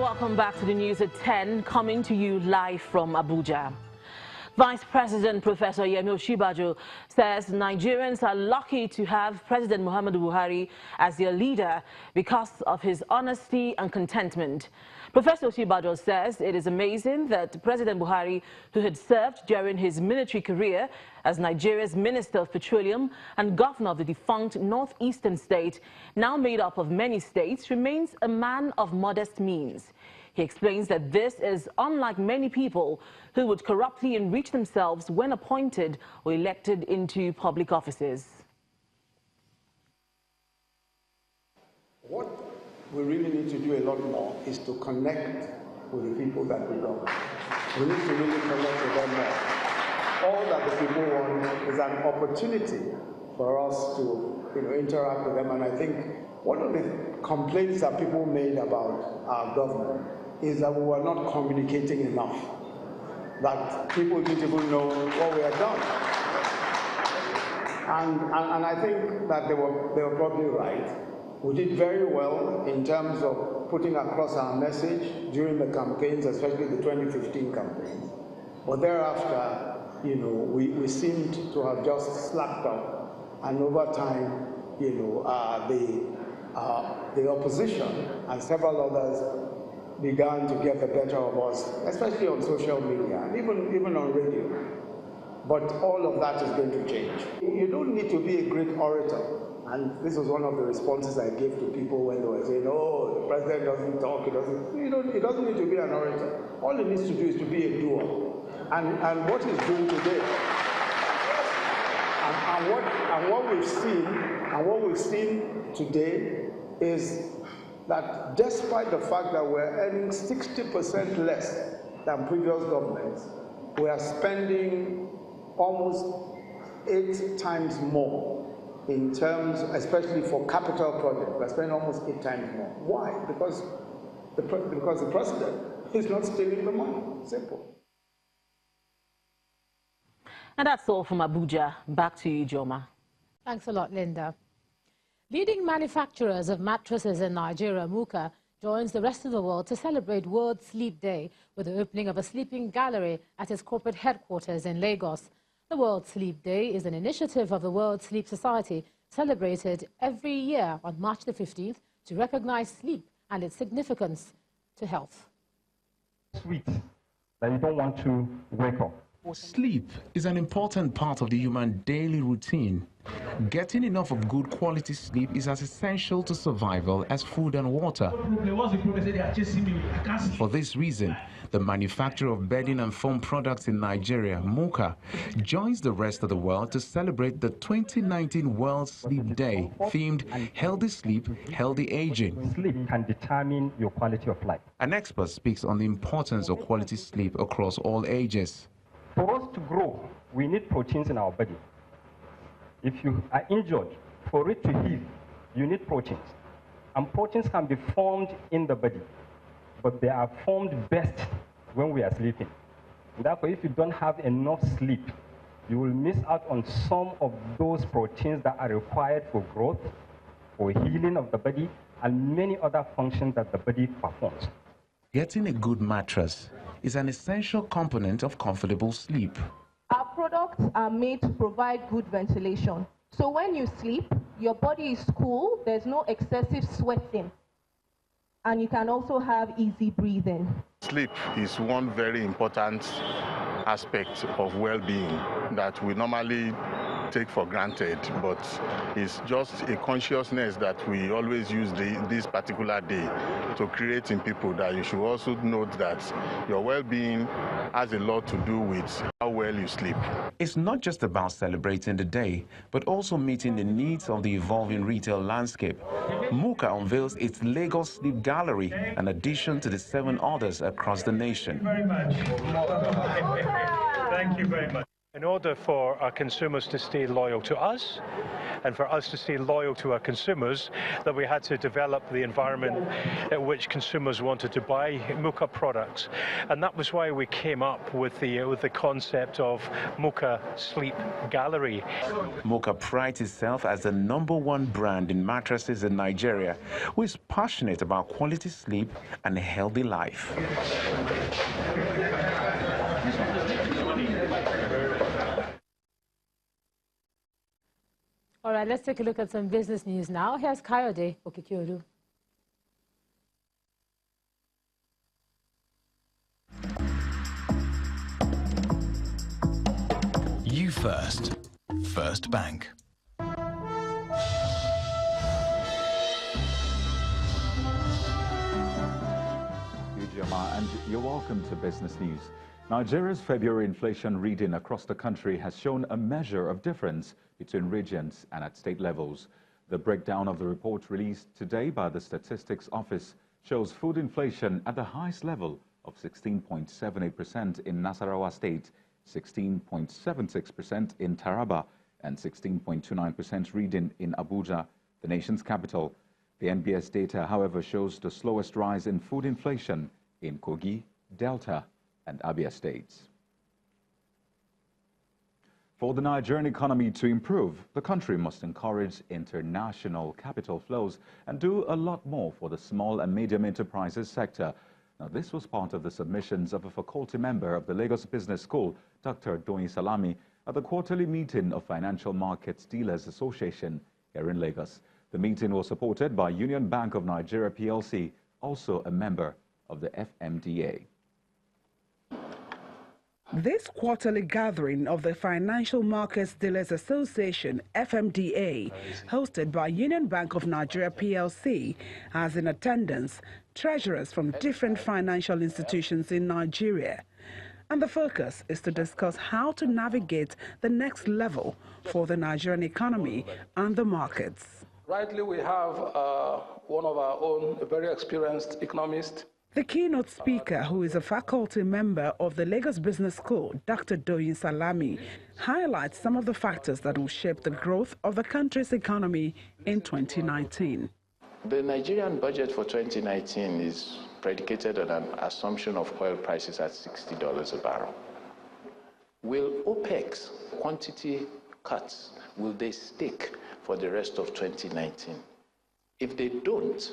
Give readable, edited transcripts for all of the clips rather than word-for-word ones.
Welcome back to the news at 10, coming to you live from Abuja. Vice President Professor Yemi Osinbajo says Nigerians are lucky to have President Muhammadu Buhari as their leader because of his honesty and contentment. Professor Osinbajo says it is amazing that President Buhari, who had served during his military career as Nigeria's Minister of Petroleum and governor of the defunct northeastern state, now made up of many states, remains a man of modest means. He explains that this is unlike many people who would corruptly enrich themselves when appointed or elected into public offices. What we really need to do a lot more is to connect with the people that we govern. We need to really connect with them more. All that the people want is an opportunity for us to interact with them. And I think one of the complaints that people made about our government is that we were not communicating enough, that people didn't even know what we had done. And I think that they were probably right. We did very well in terms of putting across our message during the campaigns, especially the 2015 campaigns. But thereafter, we seemed to have just slacked up, and over time, the opposition and several others began to get the better of us, especially on social media and even on radio. But all of that is going to change. You don't need to be a great orator. And this was one of the responses I gave to people when they were saying, oh, the president doesn't talk, he doesn't need to be an orator. All he needs to do is to be a doer. And what he's doing today, and what we've seen today is that despite the fact that we're earning 60% less than previous governments, we are spending almost 8 times more in terms, especially for capital projects. We're spending almost 8 times more. Why? Because the president is not stealing the money. Simple. And that's all from Abuja. Back to you, Joma. Thanks a lot, Linda. Leading manufacturers of mattresses in Nigeria, Muka, joins the rest of the world to celebrate World Sleep Day with the opening of a sleeping gallery at its corporate headquarters in Lagos. The World Sleep Day is an initiative of the World Sleep Society, celebrated every year on March the 15th to recognize sleep and its significance to health. Sweet, that you don't want to wake up. Sleep is an important part of the human daily routine. Getting enough of good quality sleep is as essential to survival as food and water. For this reason, the manufacturer of bedding and foam products in Nigeria, Muka, joins the rest of the world to celebrate the 2019 World Sleep Day, themed Healthy Sleep, Healthy Aging. Sleep can determine your quality of life. An expert speaks on the importance of quality sleep across all ages. For us to grow, we need proteins in our body. If you are injured, for it to heal, you need proteins. And proteins can be formed in the body, but they are formed best when we are sleeping. Therefore, if you don't have enough sleep, you will miss out on some of those proteins that are required for growth, for healing of the body, and many other functions that the body performs. Getting a good mattress is an essential component of comfortable sleep. Our products are made to provide good ventilation. So when you sleep, your body is cool, there's no excessive sweating, and you can also have easy breathing. Sleep is one very important aspect of well-being that we normally take for granted, but it's just a consciousness that we always use this particular day to create in people, that you should also note that your well-being has a lot to do with how well you sleep. It's not just about celebrating the day, but also meeting the needs of the evolving retail landscape. Muka unveils its Lagos Sleep Gallery, an addition to the 7 others across the nation. Thank you very much. In order for our consumers to stay loyal to us And for us to stay loyal to our consumers, that we had to develop the environment in which consumers wanted to buy Muka products. And that was why we came up with the concept of Muka Sleep Gallery. Muka prides itself as the #1 brand in mattresses in Nigeria, who is passionate about quality sleep and a healthy life. All right, let's take a look at some business news now. Here's Kayode Okikiolu. You first. First Bank. And you're welcome to Business News. Nigeria's February inflation reading across the country has shown a measure of difference between regions and at state levels. The breakdown of the report released today by the Statistics Office shows food inflation at the highest level of 16.78% in Nasarawa State, 16.76% in Taraba, and 16.29% reading in Abuja, the nation's capital. The NBS data, however, shows the slowest rise in food inflation in Kogi, Delta, and Abia states. For the Nigerian economy to improve, the country must encourage international capital flows and do a lot more for the small and medium enterprises sector. Now, this was part of the submissions of a faculty member of the Lagos Business School, Dr. Doyin Salami, at the quarterly meeting of Financial Markets Dealers Association here in Lagos. The meeting was supported by Union Bank of Nigeria PLC, also a member of the FMDA. This quarterly gathering of the Financial Markets Dealers Association, FMDA, hosted by Union Bank of Nigeria PLC, has in attendance treasurers from different financial institutions in Nigeria. And the focus is to discuss how to navigate the next level for the Nigerian economy and the markets. Rightly, we have one of our own, a very experienced economist. The keynote speaker, who is a faculty member of the Lagos Business School, Dr. Doyin Salami, highlights some of the factors that will shape the growth of the country's economy in 2019. The Nigerian budget for 2019 is predicated on an assumption of oil prices at $60 a barrel. Will OPEC's quantity cuts, will they stick for the rest of 2019? If they don't,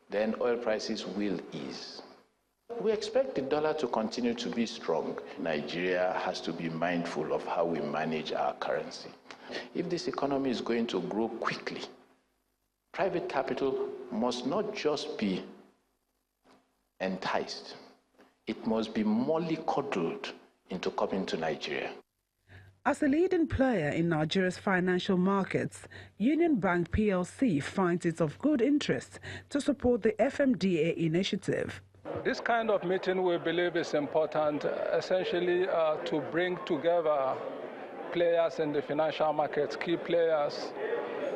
then oil prices will ease. We expect the dollar to continue to be strong. Nigeria has to be mindful of how we manage our currency. If this economy is going to grow quickly, private capital must not just be enticed, it must be mollycoddled into coming to Nigeria. As a leading player in Nigeria's financial markets, Union Bank PLC finds it of good interest to support the FMDA initiative. This kind of meeting, we believe, is important, essentially to bring together players in the financial markets, key players,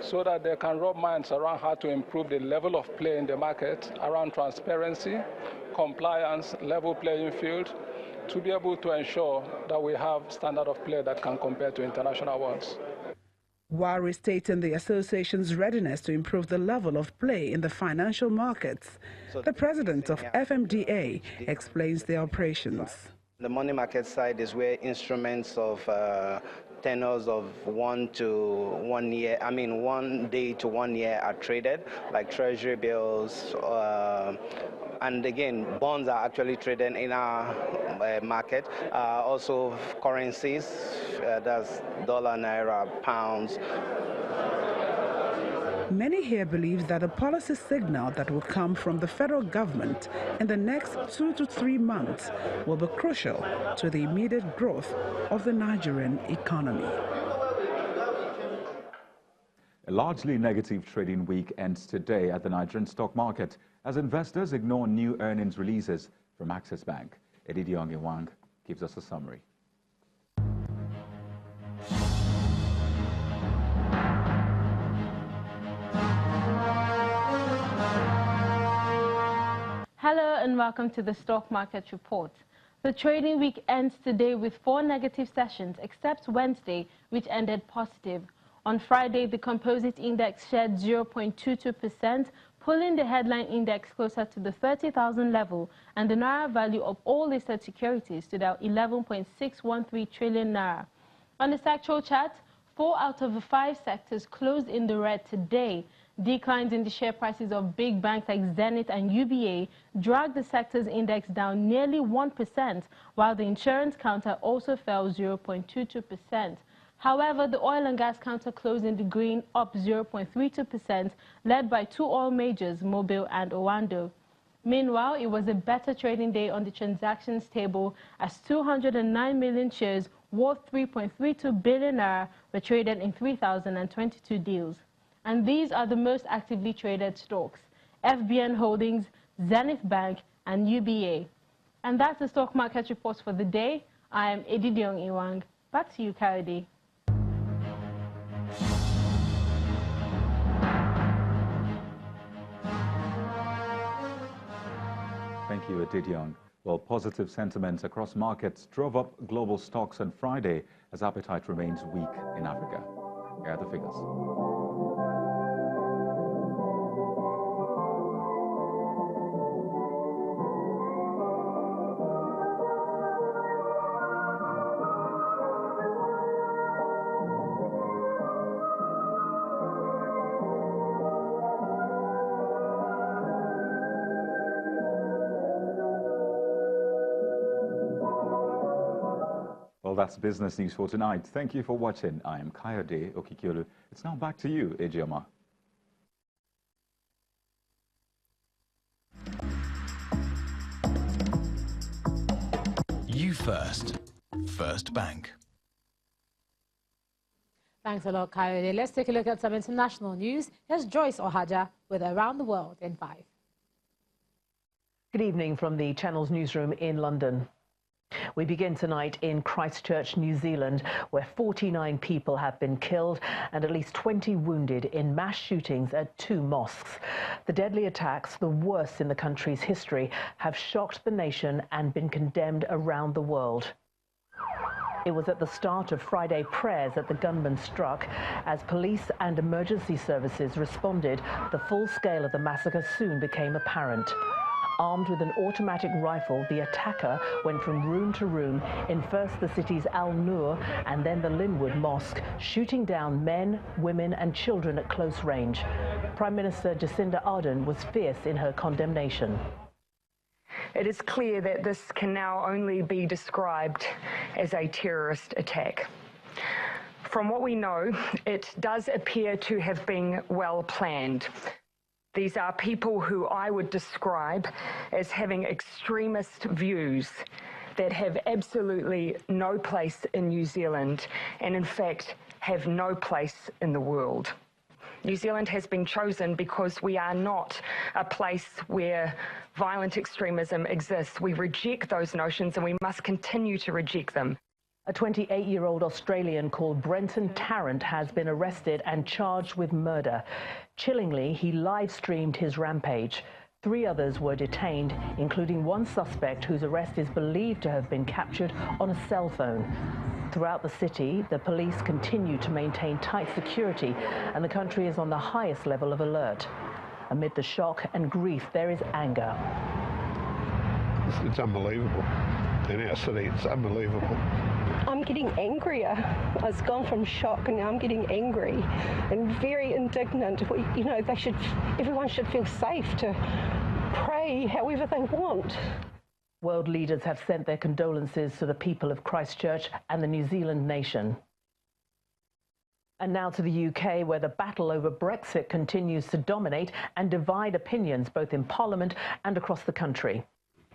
so that they can rub minds around how to improve the level of play in the market, around transparency, compliance, level playing field, to be able to ensure that we have standard of play that can compare to international ones. While restating the association's readiness to improve the level of play in the financial markets, the president of FMDA explains the operations. The money market side is where instruments of tenors of 1 to 1 year, 1 day to 1 year are traded, like treasury bills, and again, bonds are actually traded in our market. Also currencies, that's dollar, naira, pounds. Many here believe that the policy signal that will come from the federal government in the next 2 to 3 months will be crucial to the immediate growth of the Nigerian economy. A largely negative trading week ends today at the Nigerian stock market as investors ignore new earnings releases from Access Bank. Edidi Ongewang gives us a summary. Hello and welcome to the Stock Market Report. The trading week ends today with 4 negative sessions, except Wednesday, which ended positive. On Friday, the composite index shed 0.22%, pulling the headline index closer to the 30,000 level, and the Naira value of all listed securities stood at 11.613 trillion Naira. On the sectoral chart, 4 out of the 5 sectors closed in the red today. Declines in the share prices of big banks like Zenith and UBA dragged the sector's index down nearly 1%, while the insurance counter also fell 0.22%. However, the oil and gas counter closed in the green, up 0.32%, led by 2 oil majors, Mobil and Owando. Meanwhile, it was a better trading day on the transactions table as 209 million shares worth 3.32 billion Naira were traded in 3,022 deals. And these are the most actively traded stocks: FBN Holdings, Zenith Bank, and UBA. And that's the stock market report for the day. I am Edidiong Iwang. Back to you, Kayode. Thank you, Edidiong. Well, positive sentiments across markets drove up global stocks on Friday as appetite remains weak in Africa. Here are the figures. Well, that's business news for tonight. Thank you for watching. I am Kayode Okikiolu. It's now back to you, Ejioma. You first. First Bank. Thanks a lot, Kayode. Let's take a look at some international news. Here's Joyce Ohaja with Around the World in 5. Good evening from the Channel's newsroom in London. We begin tonight in Christchurch, New Zealand, where 49 people have been killed and at least 20 wounded in mass shootings at 2 mosques. The deadly attacks, the worst in the country's history, have shocked the nation and been condemned around the world. It was at the start of Friday prayers that the gunman struck. As police and emergency services responded, the full scale of the massacre soon became apparent. Armed with an automatic rifle, the attacker went from room to room in first the city's Al-Nur and then the Linwood Mosque, shooting down men, women and children at close range. Prime Minister Jacinda Ardern was fierce in her condemnation. It is clear that this can now only be described as a terrorist attack. From what we know, it does appear to have been well planned. These are people who I would describe as having extremist views that have absolutely no place in New Zealand and, in fact, have no place in the world. New Zealand has been chosen because we are not a place where violent extremism exists. We reject those notions and we must continue to reject them. A 28-year-old Australian called Brenton Tarrant has been arrested and charged with murder. Chillingly, he live-streamed his rampage. 3 others were detained, including one suspect whose arrest is believed to have been captured on a cell phone. Throughout the city, the police continue to maintain tight security, and the country is on the highest level of alert. Amid the shock and grief, there is anger. It's unbelievable. In our city, it's unbelievable. I'm getting angrier. I've gone from shock and now I'm getting angry and very indignant. Everyone should feel safe to pray however they want. World leaders have sent their condolences to the people of Christchurch and the New Zealand nation. And now to the UK, where the battle over Brexit continues to dominate and divide opinions both in Parliament and across the country.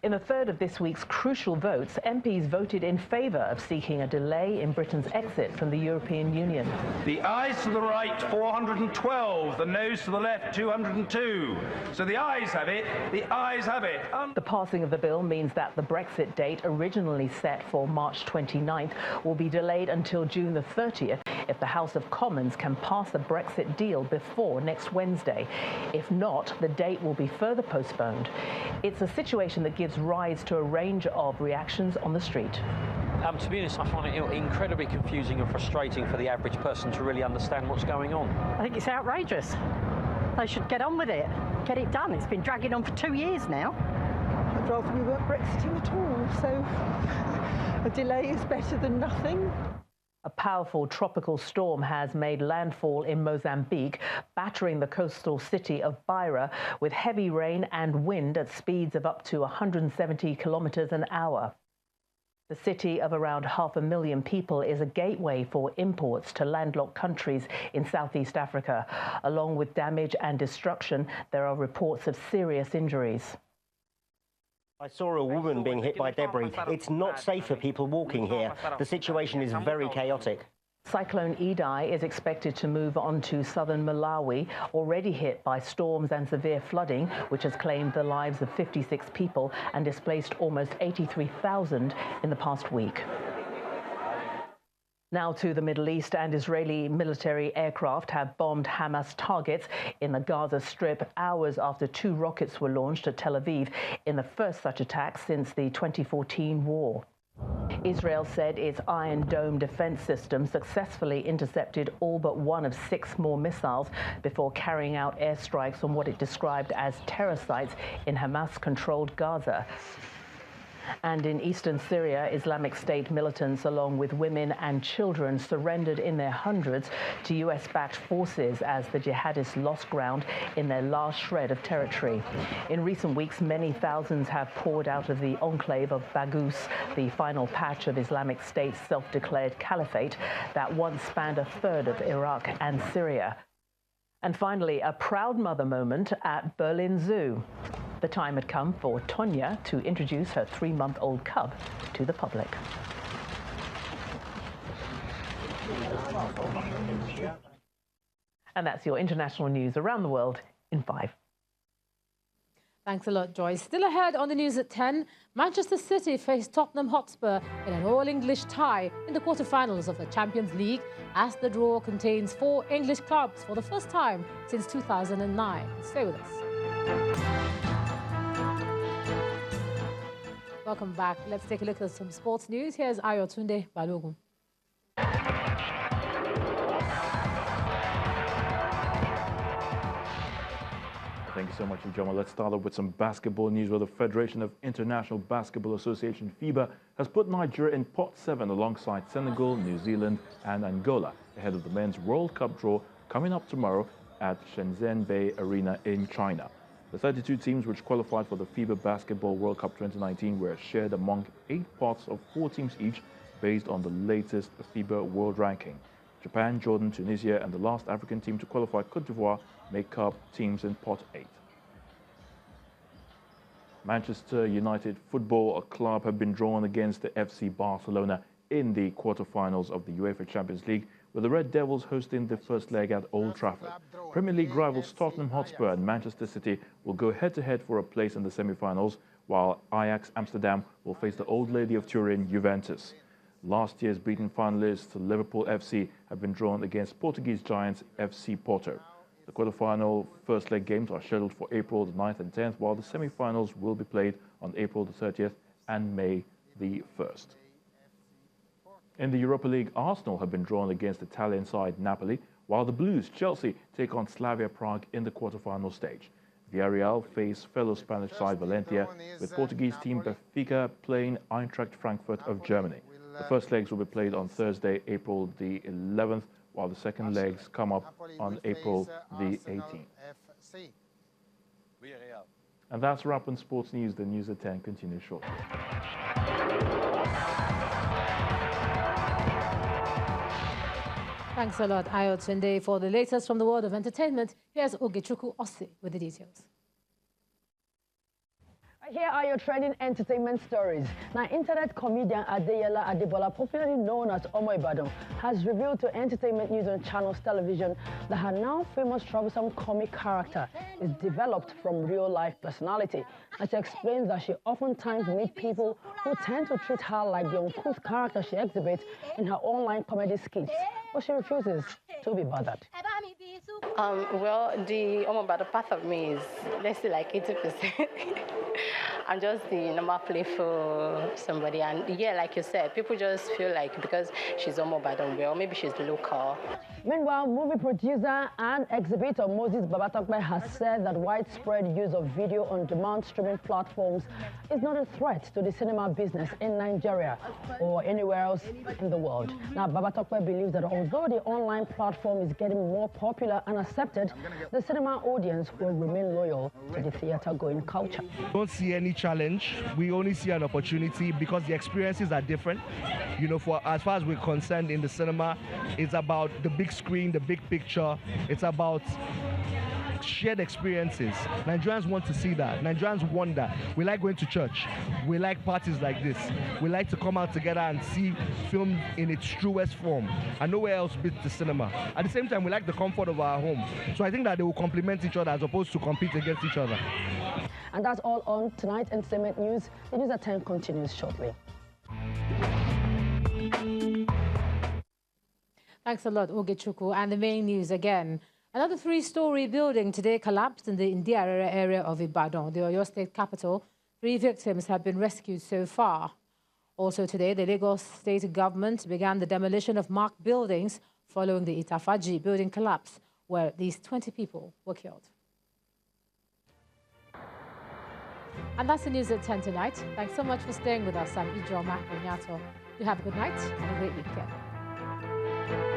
In a third of this week's crucial votes, MPs voted in favour of seeking a delay in Britain's exit from the European Union. The ayes to the right, 412. The noes to the left, 202. So the ayes have it. The ayes have it. The passing of the bill means that the Brexit date, originally set for March 29th, will be delayed until June the 30th if the House of Commons can pass the Brexit deal before next Wednesday. If not, the date will be further postponed. It's a situation that gives rise to a range of reactions on the street. To be honest, I find it incredibly confusing and frustrating for the average person to really understand what's going on. I think it's outrageous. They should get on with it, get it done. It's been dragging on for 2 years now. I'd rather we weren't Brexiting at all, so a delay is better than nothing. A powerful tropical storm has made landfall in Mozambique, battering the coastal city of Beira with heavy rain and wind at speeds of up to 170 kilometers an hour. The city of around 500,000 people is a gateway for imports to landlocked countries in Southeast Africa. Along with damage and destruction, there are reports of serious injuries. I saw a woman being hit by debris. It's not safe for people walking here. The situation is very chaotic. Cyclone Idai is expected to move on to southern Malawi, already hit by storms and severe flooding, which has claimed the lives of 56 people and displaced almost 83,000 in the past week. Now to the Middle East, and Israeli military aircraft have bombed Hamas targets in the Gaza Strip hours after 2 rockets were launched at Tel Aviv in the first such attack since the 2014 war. Israel said its Iron Dome defense system successfully intercepted all but one of 6 more missiles before carrying out airstrikes on what it described as terror sites in Hamas-controlled Gaza. And in eastern Syria, Islamic State militants, along with women and children, surrendered in their hundreds to US-backed forces as the jihadists lost ground in their last shred of territory. In recent weeks, many thousands have poured out of the enclave of Baghouz, the final patch of Islamic State's self-declared caliphate that once spanned a third of Iraq and Syria. And finally, a proud mother moment at Berlin Zoo. The time had come for Tonya to introduce her 3-month-old cub to the public. And that's your international news around the world in 5. Thanks a lot, Joyce. Still ahead on the news at 10, Manchester City face Tottenham Hotspur in an all-English tie in the quarter-finals of the Champions League, as the draw contains 4 English clubs for the first time since 2009. Stay with us. Welcome back. Let's take a look at some sports news. Here's Ayotunde Balogun. Thank you so much, Ijoma. Let's start off with some basketball news, where the Federation of International Basketball Association, FIBA, has put Nigeria in pot 7 alongside Senegal, New Zealand and Angola ahead of the Men's World Cup draw coming up tomorrow at Shenzhen Bay Arena in China. The 32 teams which qualified for the FIBA Basketball World Cup 2019 were shared among 8 pots of 4 teams each based on the latest FIBA World Ranking. Japan, Jordan, Tunisia and the last African team to qualify, Cote d'Ivoire, make up teams in pot 8. Manchester United Football Club have been drawn against the FC Barcelona in the quarter-finals of the UEFA Champions League, with the Red Devils hosting the first leg at Old Trafford. Premier League rivals Tottenham Hotspur and Manchester City will go head-to-head for a place in the semi-finals, while Ajax Amsterdam will face the Old Lady of Turin, Juventus. Last year's beaten finalists Liverpool FC have been drawn against Portuguese giants FC Porto. The quarter-final first leg games are scheduled for April the 9th and 10th, while the semi-finals will be played on April the 30th and May the 1st. In the Europa League, Arsenal have been drawn against Italian side Napoli, while the Blues, Chelsea, take on Slavia Prague in the quarter-final stage. Villarreal face fellow Spanish side Valencia, with Portuguese team Benfica playing Eintracht Frankfurt of Germany. The first legs will be played on Thursday, April the 11th, while the second legs come up on April the 18th. And that's a wrap on sports news. The news at 10 continues shortly. Thanks a lot, Ayotunde. For the latest from the world of entertainment, here's Ogechuku Ose with the details. Here are your trending entertainment stories. Now, internet comedian Adeyala Adebola, popularly known as Omo Ibadan, has revealed to Entertainment News on Channels Television that her now famous troublesome comic character is developed from real-life personality. And she explains that she oftentimes meets people who tend to treat her like the uncouth character she exhibits in her online comedy skits, but she refuses to be bothered. Well, the part of me is, let's say, like 80%. I'm just the normal playful somebody. And yeah, like you said, people just feel like because she's Omo-Ibadan, well, maybe she's local. Meanwhile, movie producer and exhibitor Moses Babatokpe has said that widespread use of video on demand streaming platforms is not a threat to the cinema business in Nigeria or anywhere else in the world. Now, Babatokpe believes that although the online platform is getting more popular and accepted, the cinema audience will remain loyal to the theater-going culture. Don't see any challenge. We only see an opportunity because the experiences are different. You know, for as far as we're concerned in the cinema, it's about the big screen, the big picture. It's about shared experiences. Nigerians want to see that. Nigerians want that. We like going to church. We like parties like this. We like to come out together and see film in its truest form. And nowhere else beats the cinema. At the same time, we like the comfort of our home. So I think that they will complement each other as opposed to compete against each other. And that's all on tonight's entertainment news. The news at 10 continues shortly. Thanks a lot, Ogechukwu. And the main news again. Another three-story building today collapsed in the Indiara area of Ibadan, the Oyo State capital. 3 victims have been rescued so far. Also today, the Lagos state government began the demolition of marked buildings following the Itafaji building collapse, where at least 20 people were killed. And that's the news at 10 tonight. Thanks so much for staying with us. I'm Ijoma Onyato. You have a good night and a great weekend.